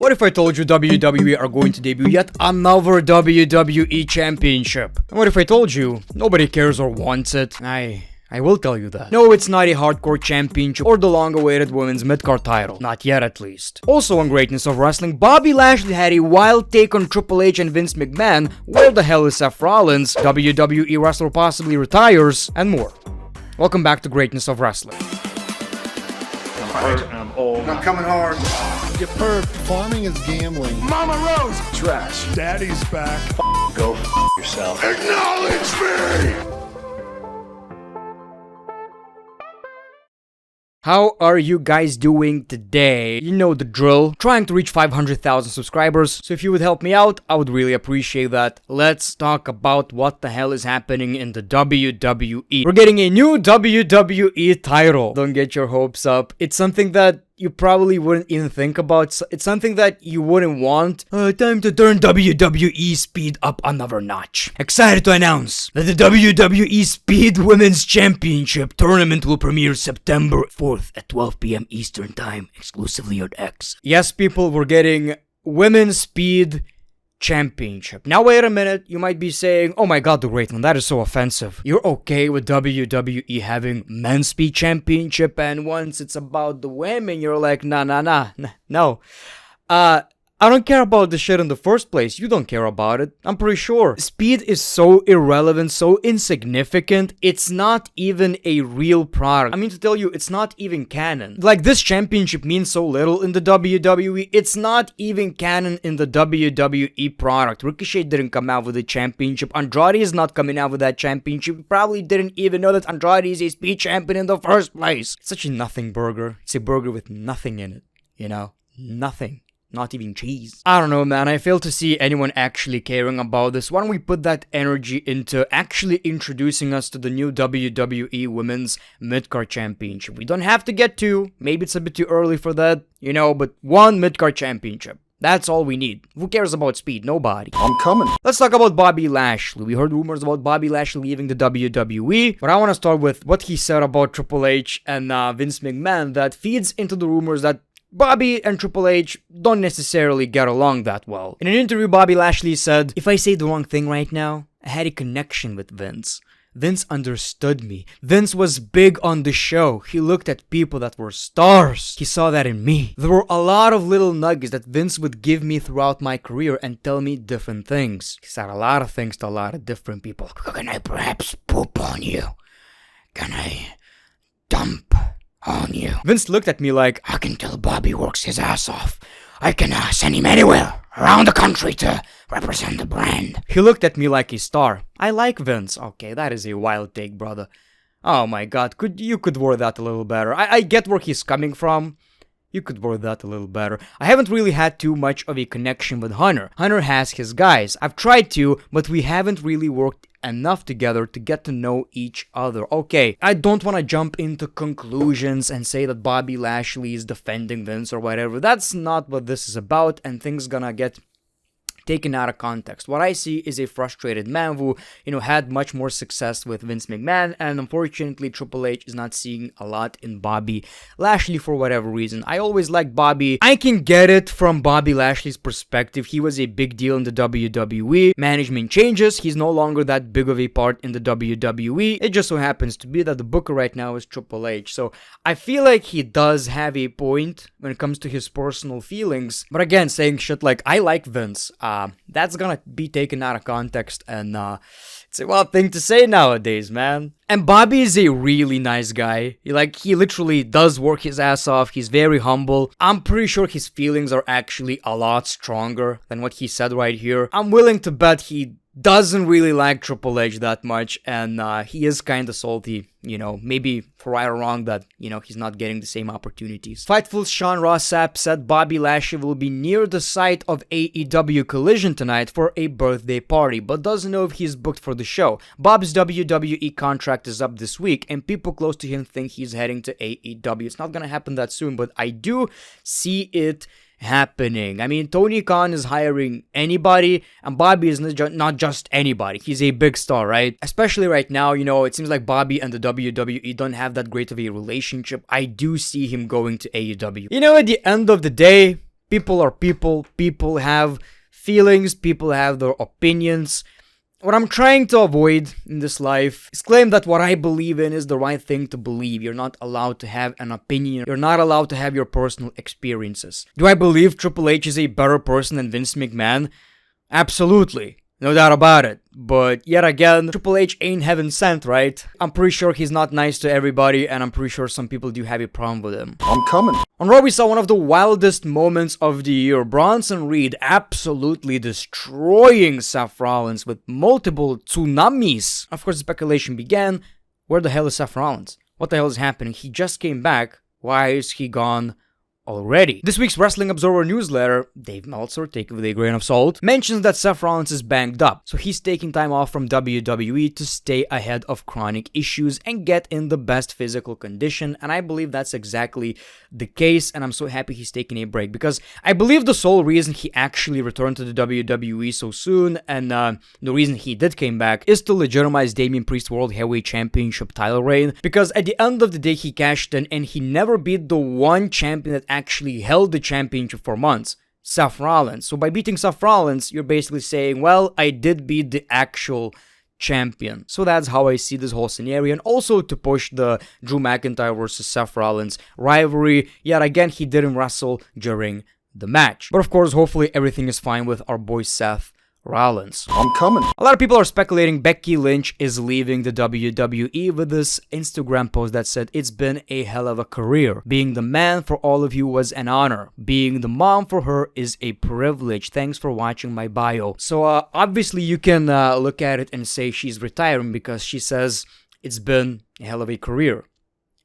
What if I told you WWE are going to debut yet another WWE Championship? And what if I told you nobody cares or wants it? I will tell you that. No, it's not a hardcore championship or the long-awaited women's mid-card title. Not yet, at least. Also on Greatness of Wrestling, Bobby Lashley had a wild take on Triple H and Vince McMahon. Where the hell is Seth Rollins? WWE wrestler possibly retires, and more. Welcome back to Greatness of Wrestling. I'm hurt, I'm old. I'm coming hard. You perv. Farming is gambling. Mama Rose. Trash. Daddy's back. Go yourself. Acknowledge me. How are you guys doing today? You know the drill. Trying to reach 500,000 subscribers, so if you would help me out, I would really appreciate that. Let's talk about what the hell is happening in the WWE. We're getting a new WWE title. Don't get your hopes up. It's something that you probably wouldn't even think about. It's something that you wouldn't want. Time to turn WWE Speed up another notch. Excited to announce that the WWE Speed Women's Championship tournament will premiere September 4th at 12 p.m. Eastern Time, exclusively on X. Yes, people, we're getting Women's Speed Championship. Now wait a minute, you might be saying, oh my god, Thegreatone, that is so offensive. You're okay with WWE having Men's Speed Championship, and once it's about the women, you're like, no. I don't care about the shit in the first place. You don't care about it. I'm pretty sure. Speed is so irrelevant, so insignificant. It's not even a real product. I mean to tell you, it's not even canon. Like, this championship means so little in the WWE. It's not even canon in the WWE product. Ricochet didn't come out with a championship. Andrade is not coming out with that championship. You probably didn't even know that Andrade is a speed champion in the first place. It's such a nothing burger. It's a burger with nothing in it. You know? Nothing. Not even cheese. I don't know, man. I fail to see anyone actually caring about this. Why don't we put that energy into actually introducing us to the new WWE Women's Midcard Championship? We don't have to get two. Maybe it's a bit too early for that, you know, but one Midcard Championship. That's all we need. Who cares about speed? Nobody. I'm coming. Let's talk about Bobby Lashley. We heard rumors about Bobby Lashley leaving the WWE, but I want to start with what he said about Triple H and Vince McMahon that feeds into the rumors that Bobby and Triple H don't necessarily get along that well. In an interview, Bobby Lashley said, "If I say the wrong thing right now, I had a connection with Vince. Vince understood me. Vince was big on the show. He looked at people that were stars. He saw that in me. There were a lot of little nuggets that Vince would give me throughout my career and tell me different things. He said a lot of things to a lot of different people. Can I perhaps poop on you? Can I dump on you?" Vince looked at me like, "I can tell Bobby works his ass off. I can send him anywhere around the country to represent the brand." He looked at me like a star. I like Vince. Okay, that is a wild take, brother. Oh my god, you could word that a little better. I get where he's coming from. You could word that a little better. I haven't really had too much of a connection with Hunter. Hunter has his guys. I've tried to, but we haven't really worked enough together to get to know each other. Okay, I don't want to jump into conclusions and say that Bobby Lashley is defending Vince or whatever. That's not what this is about, and things gonna get taken out of context. What I see is a frustrated man who, had much more success with Vince McMahon, and unfortunately Triple H is not seeing a lot in Bobby Lashley for whatever reason. I always liked Bobby. I can get it from Bobby Lashley's perspective. He was a big deal in the WWE. Management changes. He's no longer that big of a part in the WWE. It just so happens to be that the booker right now is Triple H. So I feel like he does have a point when it comes to his personal feelings. But again, saying shit like, "I like Vince," that's gonna be taken out of context, and it's a wild thing to say nowadays, man. And Bobby is a really nice guy. He literally does work his ass off. He's very humble. I'm pretty sure his feelings are actually a lot stronger than what he said right here. I'm willing to bet he doesn't really like Triple H that much, and he is kind of salty, maybe for right or wrong that, he's not getting the same opportunities. Fightful's Sean Ross Sapp said Bobby Lashley will be near the site of AEW Collision tonight for a birthday party, but doesn't know if he's booked for the show. Bob's WWE contract is up this week, and people close to him think he's heading to AEW. It's not gonna happen that soon, but I do see it happening. I mean, Tony Khan is hiring anybody, and Bobby is not just anybody. He's a big star, right? Especially right now, it seems like Bobby and the WWE don't have that great of a relationship. I do see him going to AEW. At the end of the day, People are people. People have feelings. People have their opinions. What I'm trying to avoid in this life is claim that what I believe in is the right thing to believe. You're not allowed to have an opinion. You're not allowed to have your personal experiences. Do I believe Triple H is a better person than Vince McMahon? Absolutely. No doubt about it. But yet again, Triple H ain't heaven sent, right? I'm pretty sure he's not nice to everybody, and I'm pretty sure some people do have a problem with him. I'm coming. On Raw, we saw one of the wildest moments of the year. Bronson Reed absolutely destroying Seth Rollins with multiple tsunamis. Of course, the speculation began, where the hell is Seth Rollins? What the hell is happening? He just came back. Why is he gone already? This week's Wrestling Observer newsletter, Dave Meltzer, take it with a grain of salt, mentions that Seth Rollins is banged up, so he's taking time off from WWE to stay ahead of chronic issues and get in the best physical condition, and I believe that's exactly the case, and I'm so happy he's taking a break, because I believe the sole reason he actually returned to the WWE so soon, and the reason he did came back, is to legitimize Damian Priest's World Heavyweight Championship title reign, because at the end of the day, he cashed in, and he never beat the one champion that actually held the championship for months, Seth Rollins. So by beating Seth Rollins, you're basically saying, well, I did beat the actual champion. So that's how I see this whole scenario, and also to push the Drew McIntyre versus Seth Rollins rivalry. Yet again, he didn't wrestle during the match. But of course, hopefully everything is fine with our boy Seth Rollins. I'm coming. A lot of people are speculating Becky Lynch is leaving the WWE with this Instagram post that said, "It's been a hell of a career. Being the man for all of you was an honor. Being the mom for her is a privilege. Thanks for watching my bio." So obviously you can look at it and say she's retiring because she says it's been a hell of a career.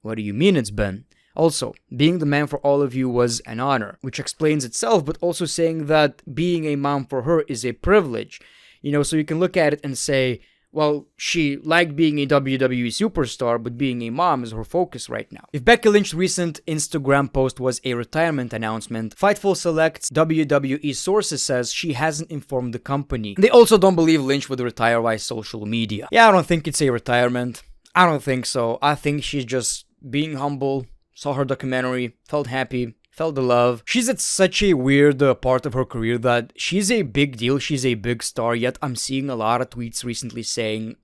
What do you mean it's been? Also, being the man for all of you was an honor, which explains itself, but also saying that being a mom for her is a privilege. So you can look at it and say, well, she liked being a WWE superstar, but being a mom is her focus right now. If Becky Lynch's recent Instagram post was a retirement announcement, Fightful Select's WWE sources says she hasn't informed the company. They also don't believe Lynch would retire via social media. Yeah, I don't think it's a retirement. I don't think so. I think she's just being humble. Saw her documentary, felt happy, felt the love. She's at such a weird part of her career that she's a big deal, she's a big star, yet I'm seeing a lot of tweets recently saying,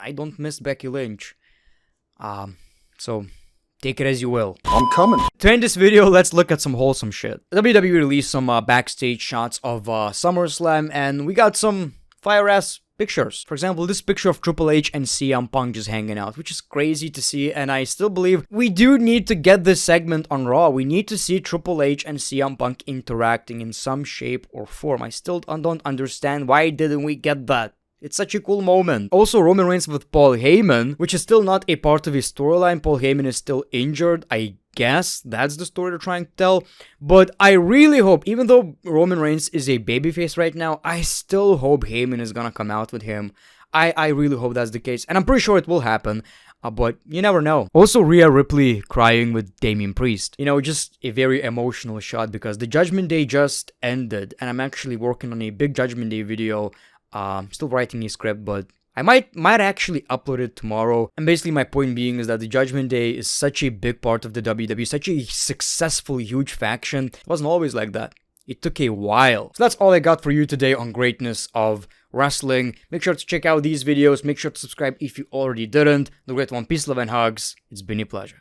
I don't miss Becky Lynch. So take it as you will. I'm coming. To end this video, let's look at some wholesome shit. WWE released some backstage shots of SummerSlam, and we got some fire-ass pictures. For example, this picture of Triple H and CM Punk just hanging out, which is crazy to see, and I still believe we do need to get this segment on Raw. We need to see Triple H and CM Punk interacting in some shape or form. I still don't understand why didn't we get that. It's such a cool moment. Also, Roman Reigns with Paul Heyman, which is still not a part of his storyline. Paul Heyman is still injured. I guess that's the story they're trying to tell. But I really hope, even though Roman Reigns is a babyface right now, I still hope Heyman is gonna come out with him. I really hope that's the case. And I'm pretty sure it will happen. But you never know. Also, Rhea Ripley crying with Damian Priest. Just a very emotional shot because the Judgment Day just ended. And I'm actually working on a big Judgment Day video. Still writing a script, but I might actually upload it tomorrow. And basically my point being is that the Judgment Day is such a big part of the WWE, such a successful, huge faction. It wasn't always like that. It took a while. So that's all I got for you today on greatness of wrestling. Make sure to check out these videos. Make sure to subscribe if you already didn't. The Great One, peace, love, and hugs. It's been a pleasure.